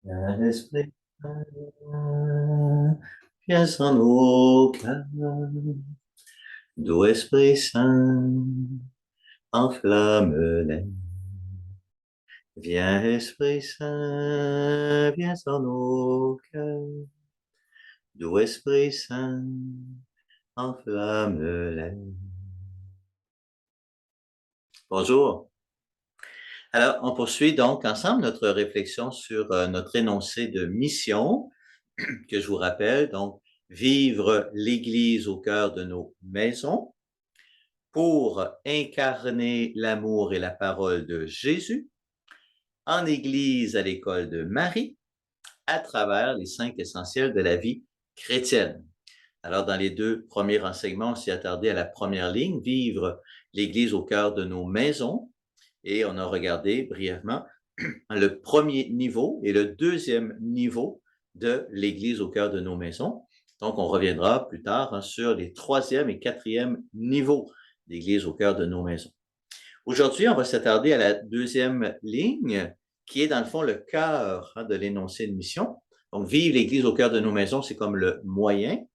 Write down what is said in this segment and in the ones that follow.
Esprit Saint, viens en nos cœurs. Doux Esprit Saint, enflamme-les. Viens, Esprit Saint, viens en nos cœurs. Doux Esprit Saint, enflamme-les. Bonjour. Alors, on poursuit donc ensemble notre réflexion sur notre énoncé de mission, que je vous rappelle, donc, vivre l'Église au cœur de nos maisons pour incarner l'amour et la parole de Jésus en Église à l'école de Marie à travers les 5 essentiels de la vie chrétienne. Alors, dans les 2 premiers enseignements, on s'est attardé à la première ligne, vivre l'Église au cœur de nos maisons, et on a regardé brièvement le premier niveau et le deuxième niveau de l'Église au cœur de nos maisons. Donc, on reviendra plus tard sur les 3e et 4e niveaux d'Église au cœur de nos maisons. Aujourd'hui, on va s'attarder à la 2e ligne, qui est dans le fond le cœur de l'énoncé de mission. Donc, vivre l'Église au cœur de nos maisons, c'est comme le moyen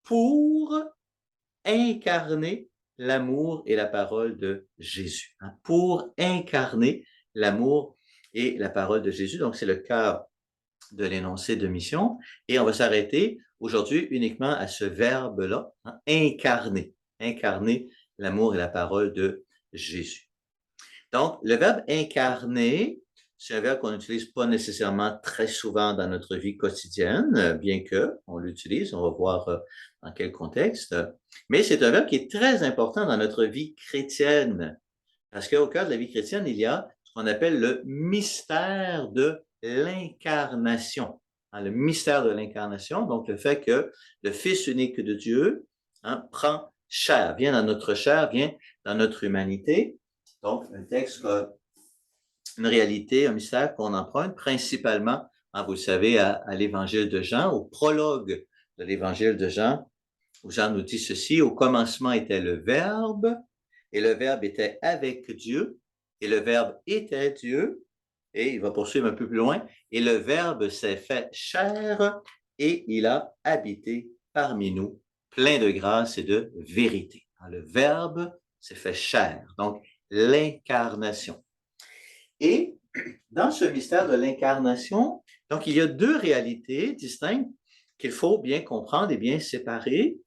pour incarner l'amour et la parole de Jésus. Pour incarner l'amour et la parole de Jésus. Donc, c'est le cœur de l'énoncé de mission. Et on va s'arrêter aujourd'hui uniquement à ce verbe-là, incarner. Incarner l'amour et la parole de Jésus. Donc, le verbe incarner, c'est un verbe qu'on n'utilise pas nécessairement très souvent dans notre vie quotidienne, bien que on l'utilise, on va voir dans quel contexte. Mais c'est un verbe qui est très important dans notre vie chrétienne, parce qu'au cœur de la vie chrétienne, il y a ce qu'on appelle le mystère de l'incarnation. Le mystère de l'incarnation, donc le fait que le Fils unique de Dieu prend chair, vient dans notre chair, vient dans notre humanité. Donc, un texte, une réalité, un mystère qu'on emprunte principalement, vous le savez, à l'évangile de Jean, au prologue de l'évangile de Jean, où Jean nous dit ceci: au commencement était le Verbe, et le Verbe était avec Dieu, et le Verbe était Dieu, et il va poursuivre un peu plus loin, et le Verbe s'est fait chair, et il a habité parmi nous, plein de grâce et de vérité. Le Verbe s'est fait chair, donc l'incarnation. Et dans ce mystère de l'incarnation, donc il y a 2 réalités distinctes qu'il faut bien comprendre et bien séparer.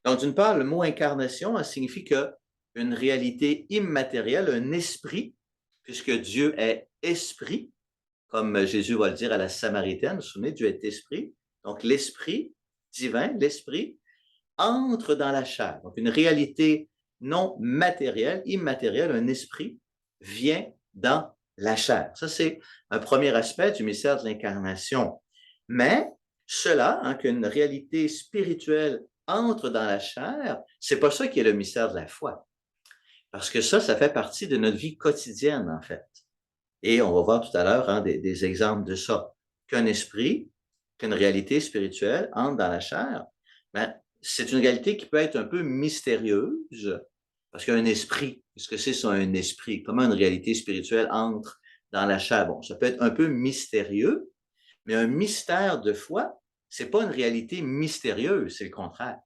Donc, d'une part, le mot incarnation signifie qu'une réalité immatérielle, un esprit, puisque Dieu est esprit, comme Jésus va le dire à la Samaritaine, vous vous souvenez, Dieu est esprit. Donc, l'esprit divin, l'esprit, entre dans la chair. Donc, une réalité non matérielle, immatérielle, un esprit vient dans la chair. Ça, c'est un premier aspect du mystère de l'incarnation. Mais cela, qu'une réalité spirituelle entre dans la chair, c'est pas ça qui est le mystère de la foi. Parce que ça fait partie de notre vie quotidienne, en fait. Et on va voir tout à l'heure des exemples de ça. Qu'un esprit, qu'une réalité spirituelle entre dans la chair, ben, c'est une réalité qui peut être un peu mystérieuse, parce qu'un esprit, qu'est-ce que c'est ça, un esprit? Comment une réalité spirituelle entre dans la chair? Bon, ça peut être un peu mystérieux, mais un mystère de foi, c'est pas une réalité mystérieuse, c'est le contraire.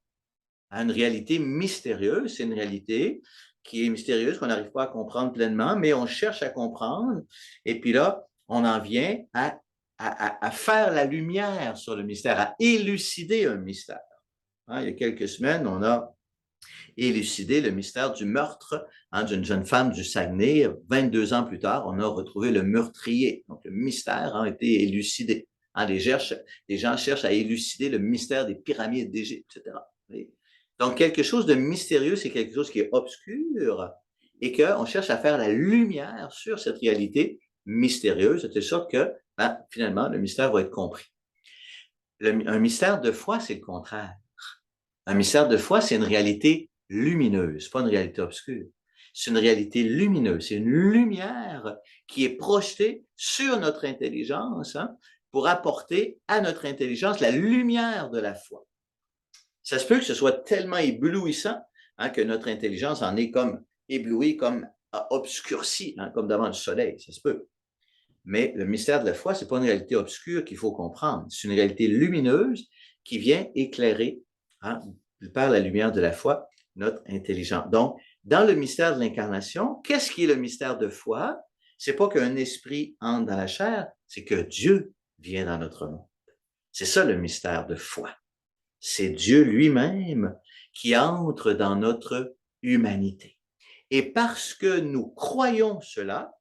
Une réalité mystérieuse, c'est une réalité qui est mystérieuse, qu'on n'arrive pas à comprendre pleinement, mais on cherche à comprendre. Et puis là, on en vient à faire la lumière sur le mystère, à élucider un mystère. Il y a quelques semaines, on a élucidé le mystère du meurtre d'une jeune femme du Saguenay. 22 ans plus tard, on a retrouvé le meurtrier. Donc, le mystère a été élucidé. Les gens cherchent à élucider le mystère des pyramides d'Égypte, etc. Donc, quelque chose de mystérieux, c'est quelque chose qui est obscur et qu'on cherche à faire la lumière sur cette réalité mystérieuse, de telle sorte que, finalement, le mystère va être compris. Un mystère de foi, c'est le contraire. Un mystère de foi, c'est une réalité lumineuse, pas une réalité obscure. C'est une réalité lumineuse, c'est une lumière qui est projetée sur notre intelligence pour apporter à notre intelligence la lumière de la foi. Ça se peut que ce soit tellement éblouissant que notre intelligence en est comme éblouie, comme obscurcie, comme devant le soleil, ça se peut. Mais le mystère de la foi, ce n'est pas une réalité obscure qu'il faut comprendre. C'est une réalité lumineuse qui vient éclairer, hein, par la lumière de la foi, notre intelligence. Donc, dans le mystère de l'incarnation, qu'est-ce qui est le mystère de foi? C'est pas qu'un esprit entre dans la chair, c'est que Dieu vient dans notre monde. C'est ça le mystère de foi. C'est Dieu lui-même qui entre dans notre humanité. Et parce que nous croyons cela,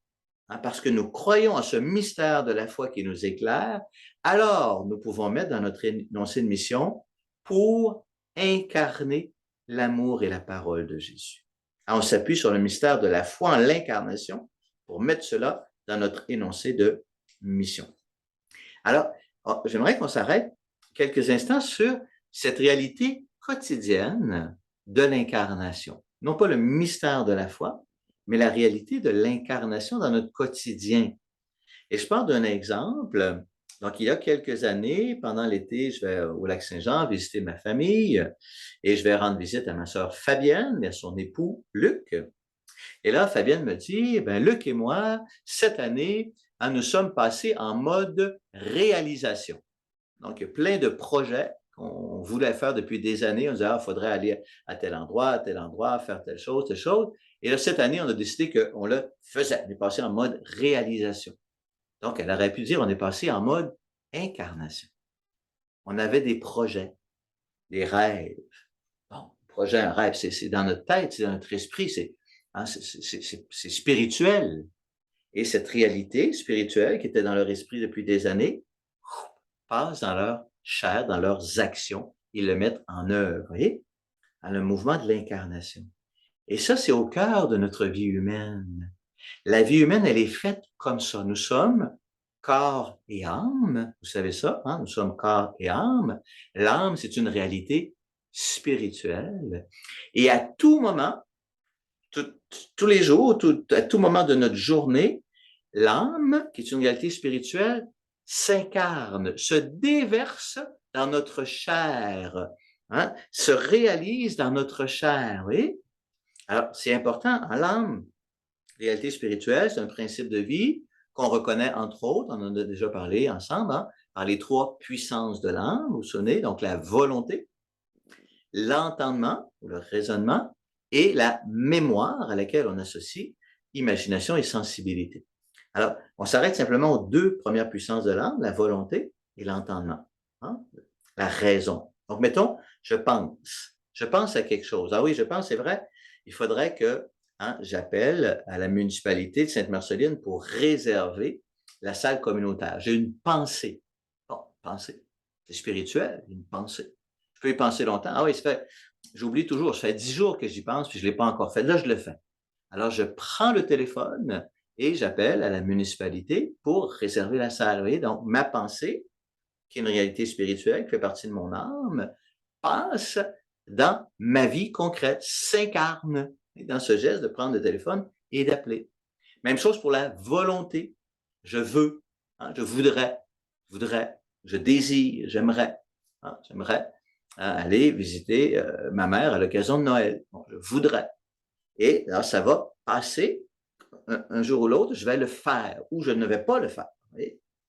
hein, parce que nous croyons à ce mystère de la foi qui nous éclaire, alors nous pouvons mettre dans notre énoncé de mission pour incarner l'amour et la parole de Jésus. Alors, on s'appuie sur le mystère de la foi en l'incarnation pour mettre cela dans notre énoncé de mission. Alors, j'aimerais qu'on s'arrête quelques instants sur cette réalité quotidienne de l'incarnation. Non pas le mystère de la foi, mais la réalité de l'incarnation dans notre quotidien. Et je parle d'un exemple. Donc, il y a quelques années, pendant l'été, je vais au Lac-Saint-Jean visiter ma famille et je vais rendre visite à ma sœur Fabienne et à son époux Luc. Et là, Fabienne me dit, ben, Luc et moi, cette année, hein, nous sommes passés en mode réalisation. Donc, il y a plein de projets qu'on voulait faire depuis des années. On disait, il faudrait aller à tel endroit, faire telle chose, telle chose. Et là, cette année, on a décidé qu'on le faisait. On est passé en mode réalisation. Donc, elle aurait pu dire, on est passé en mode incarnation. On avait des projets, des rêves. Bon, projet, un rêve, c'est dans notre tête, c'est dans notre esprit, c'est spirituel. Et cette réalité spirituelle qui était dans leur esprit depuis des années passe dans leur chair, dans leurs actions. Ils le mettent en œuvre, vous voyez, dans le mouvement de l'incarnation. Et ça, c'est au cœur de notre vie humaine. La vie humaine, elle est faite comme ça. Nous sommes corps et âme. Vous savez ça, hein? Nous sommes corps et âme. L'âme, c'est une réalité spirituelle. Et à tout moment, tous les jours, à tout moment de notre journée, l'âme, qui est une réalité spirituelle, s'incarne, se déverse dans notre chair, hein, se réalise dans notre chair, oui? Alors, c'est important, hein, l'âme, réalité spirituelle, c'est un principe de vie qu'on reconnaît entre autres, on en a déjà parlé ensemble, hein, par les trois puissances de l'âme, vous vous souvenez, donc la volonté, l'entendement, ou le raisonnement, et la mémoire à laquelle on associe imagination et sensibilité. Alors, on s'arrête simplement aux deux premières puissances de l'âme, la volonté et l'entendement, hein, la raison. Donc, mettons, je pense à quelque chose. Ah oui, je pense, c'est vrai, il faudrait que, hein, j'appelle à la municipalité de Sainte-Marceline pour réserver la salle communautaire. J'ai une pensée. Bon, pensée, c'est spirituel, une pensée. Je peux y penser longtemps. Ah oui, j'oublie toujours, ça fait 10 jours que j'y pense, puis je ne l'ai pas encore fait. Là, je le fais. Alors, je prends le téléphone et j'appelle à la municipalité pour réserver la salle. Vous voyez? Donc, ma pensée, qui est une réalité spirituelle, qui fait partie de mon âme, passe dans ma vie concrète, s'incarne dans ce geste de prendre le téléphone et d'appeler. Même chose pour la volonté. Je veux, hein, je voudrais, je désire, j'aimerais. Hein, j'aimerais aller visiter ma mère à l'occasion de Noël. Bon, je voudrais. Et là, ça va passer un jour ou l'autre, je vais le faire ou je ne vais pas le faire.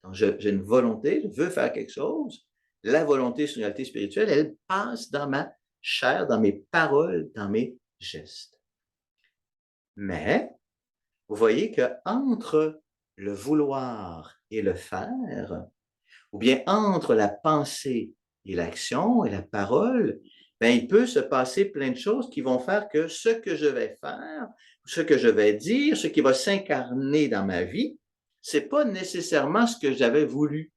Donc, j'ai une volonté, je veux faire quelque chose. La volonté, c'est une réalité spirituelle, elle passe dans ma chair, dans mes paroles, dans mes gestes. Mais, vous voyez qu'entre le vouloir et le faire, ou bien entre la pensée et l'action et la parole, ben, il peut se passer plein de choses qui vont faire que ce que je vais faire, ce que je vais dire, ce qui va s'incarner dans ma vie, c'est pas nécessairement ce que j'avais voulu.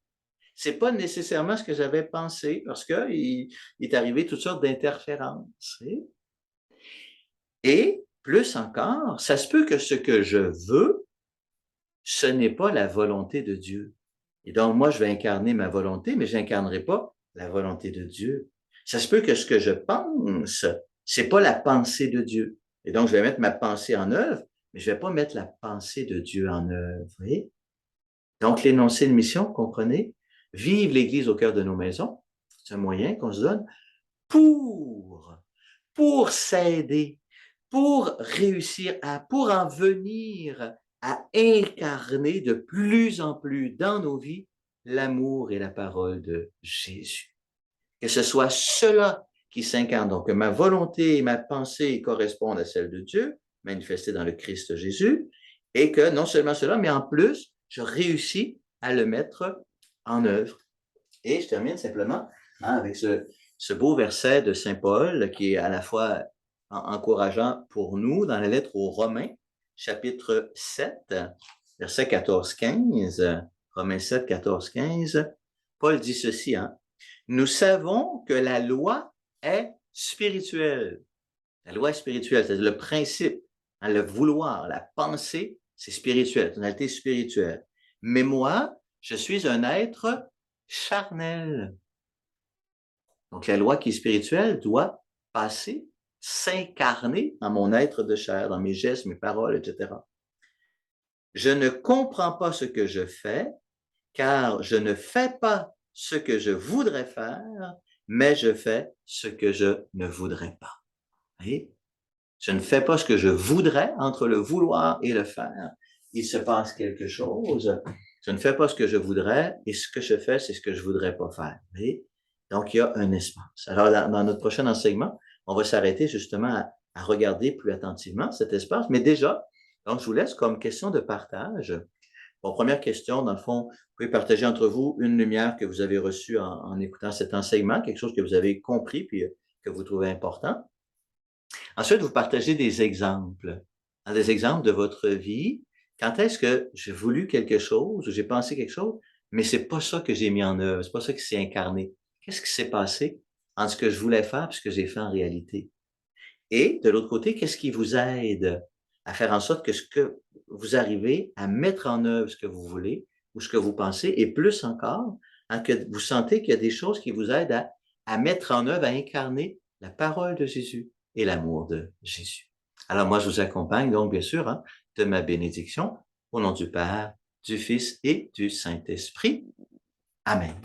C'est pas nécessairement ce que j'avais pensé parce qu'il est arrivé toutes sortes d'interférences. Et plus encore, ça se peut que ce que je veux, ce n'est pas la volonté de Dieu. Et donc, moi, je vais incarner ma volonté, mais je n'incarnerai pas la volonté de Dieu. Ça se peut que ce que je pense, c'est pas la pensée de Dieu. Et donc, je vais mettre ma pensée en œuvre, mais je vais pas mettre la pensée de Dieu en œuvre. Vous voyez? Donc, l'énoncé de mission, comprenez? Vive l'Église au cœur de nos maisons. C'est un moyen qu'on se donne pour s'aider, pour réussir pour en venir à incarner de plus en plus dans nos vies l'amour et la parole de Jésus. Que ce soit cela qui s'incarne, donc que ma volonté et ma pensée correspondent à celle de Dieu, manifestée dans le Christ Jésus, et que non seulement cela, mais en plus, je réussis à le mettre en œuvre. Et je termine simplement avec ce beau verset de Saint Paul qui est à la fois encourageant pour nous dans la lettre aux Romains, chapitre 7, verset 14-15. Romains 7, 14-15. Paul dit ceci, hein? Nous savons que la loi est spirituelle. La loi est spirituelle, c'est le principe, hein, le vouloir, la pensée, c'est spirituel, c'est une réalité spirituelle. Mais moi, je suis un être charnel. Donc, la loi qui est spirituelle doit passer, s'incarner dans mon être de chair, dans mes gestes, mes paroles, etc. Je ne comprends pas ce que je fais, car je ne fais pas ce que je voudrais faire, mais je fais ce que je ne voudrais pas. Voyez? Je ne fais pas ce que je voudrais, entre le vouloir et le faire. Il se passe quelque chose. Je ne fais pas ce que je voudrais, et ce que je fais, c'est ce que je voudrais pas faire. Voyez? Donc, il y a un espace. Alors, dans notre prochain enseignement, on va s'arrêter justement à regarder plus attentivement cet espace. Mais déjà, donc, je vous laisse comme question de partage. Bon, première question, dans le fond, vous pouvez partager entre vous une lumière que vous avez reçue en écoutant cet enseignement, quelque chose que vous avez compris puis que vous trouvez important. Ensuite, vous partagez des exemples de votre vie. Quand est-ce que j'ai voulu quelque chose ou j'ai pensé quelque chose, mais c'est pas ça que j'ai mis en œuvre, c'est pas ça qui s'est incarné. Qu'est-ce qui s'est passé entre ce que je voulais faire et ce que j'ai fait en réalité? Et de l'autre côté, qu'est-ce qui vous aide à faire en sorte que ce que vous arrivez à mettre en œuvre ce que vous voulez ou ce que vous pensez, et plus encore, hein, que vous sentez qu'il y a des choses qui vous aident à mettre en œuvre, à incarner la parole de Jésus et l'amour de Jésus. Alors moi, je vous accompagne donc, bien sûr, hein, de ma bénédiction au nom du Père, du Fils et du Saint-Esprit. Amen.